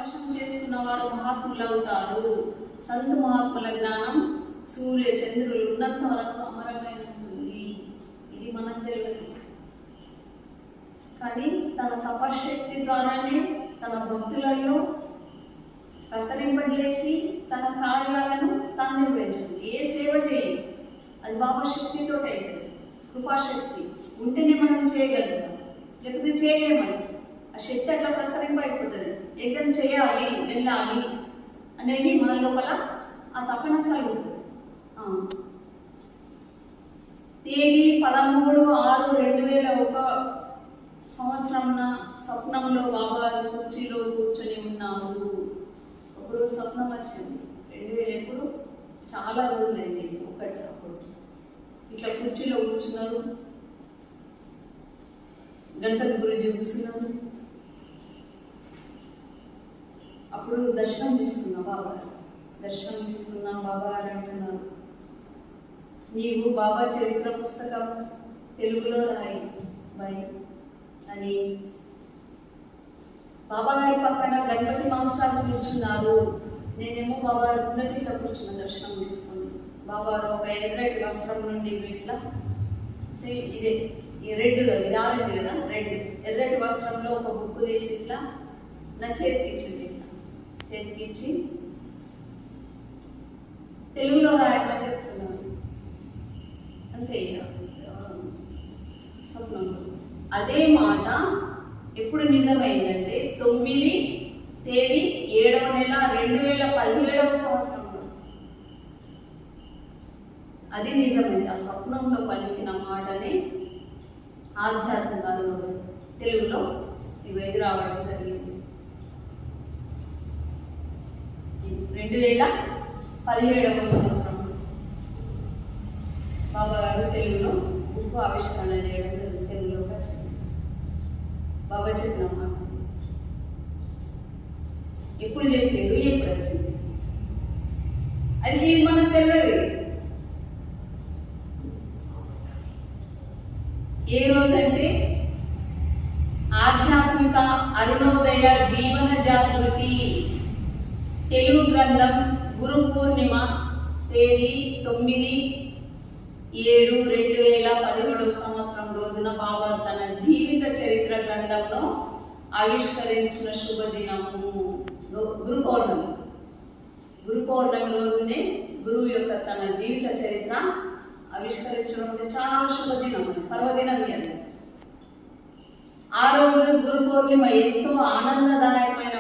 వశం చేసుకున్న వారు మహాత్ములు అవుతారు. సంత మహాత్ముల జ్ఞానం సూర్య చంద్రులు ఉన్నంత వరకు అమరమైన ఉంటుంది. ఇది మనం తెలియదు. కానీ తన తపశక్తి ద్వారానే తన భక్తులలో ప్రసరింపజేసి తన కార్యాలను తను నిర్వహించదు. ఏ సేవ చేయి అది బాబా శక్తితో అవుతుంది. కృపాశక్తి ఉంటేనే మనం చేయగలుగుతాం, లేకపోతే చేయలేమని. ఆ శక్తి అట్లా ప్రసరింపైపోతుంది. యజ్ఞం చేయాలి, వెళ్ళాలి అనేది మన లోపల ఆ తపన కలుగుతుంది. తేదీ 13/6/2001 స్వప్నంలో బాబా కుర్చీలో కూర్చొని ఉన్నారు. అప్పుడు స్వప్నం వచ్చింది. 2000 ఎప్పుడు చాలా రోజులైంది. అప్పుడు ఇట్లా కుర్చీలో కూర్చున్నారు. గణపతి గురించి కూర్చున్నారు. అప్పుడు దర్శనం తీసుకున్నా బాబా. బాబా అంటున్నారు, నీవు బాబా చరిత్ర పుస్తకం తెలుగులో రాయి బాయ్ అని. బాబా గారి పక్కన గణపతి మాస్టర్ కూర్చున్నారు. నేనేమో బాబా ముందటి ఇట్లా కూర్చున్న దర్శనం తీసుకుని. బాబా ఒక ఎర్రటి వస్త్రం నుండి ఇట్లా సేమ్ ఇదే ఈ రెడ్, ఇది ఆరెంజ్ కదా, రెడ్ ఎర్రటి వస్త్రంలో ఒక బుక్ తీసి ఇట్లా నా చేతికిచ్చింది. ఇట్లా చేతికిచ్చి తెలుగులో రాయమని చెప్తున్నాను. అంతే స్వప్నంలో. అదే మాట ఎప్పుడు నిజమైందంటే 9 తేదీ 7వ నెల 2017వ సంవత్సరంలో అది నిజమైంది. ఆ స్వప్నంలో పలికిన మాటనే ఆధ్యాత్మికాలు తెలుగులో ఇవి రావడం జరిగింది. 2017వ సంవత్సరంలో బాబా గారు తెలుగులో బుక్ ఆవిష్కరణ చేయడం జరిగింది. తెలుగులోకి వచ్చింది. బాబా చెప్పిన మాట ఎప్పుడు చెప్పాడు, ఎప్పుడు వచ్చింది అది మనకు తెలియదు. ఏ రోజంటే ఆధ్యాత్మిక అరుణోదయ జీవన జాగృతి తెలుగు గ్రంథం గురు పూర్ణిమ తేదీ 9/7/2017వ సంవత్సరం రోజున బాబా తన జీవిత చరిత్ర గ్రంథంలో ఆవిష్కరించిన శుభదినము గురు పౌర్ణమి. గురు పౌర్ణమి రోజునే గురువు యొక్క తన జీవిత చరిత్ర ఆవిష్కరించడం అంటే చాలా శుభదినం, పర్వదినం. ఆ రోజు గురు పౌర్ణిమ ఎంతో ఆనందదాయకమైన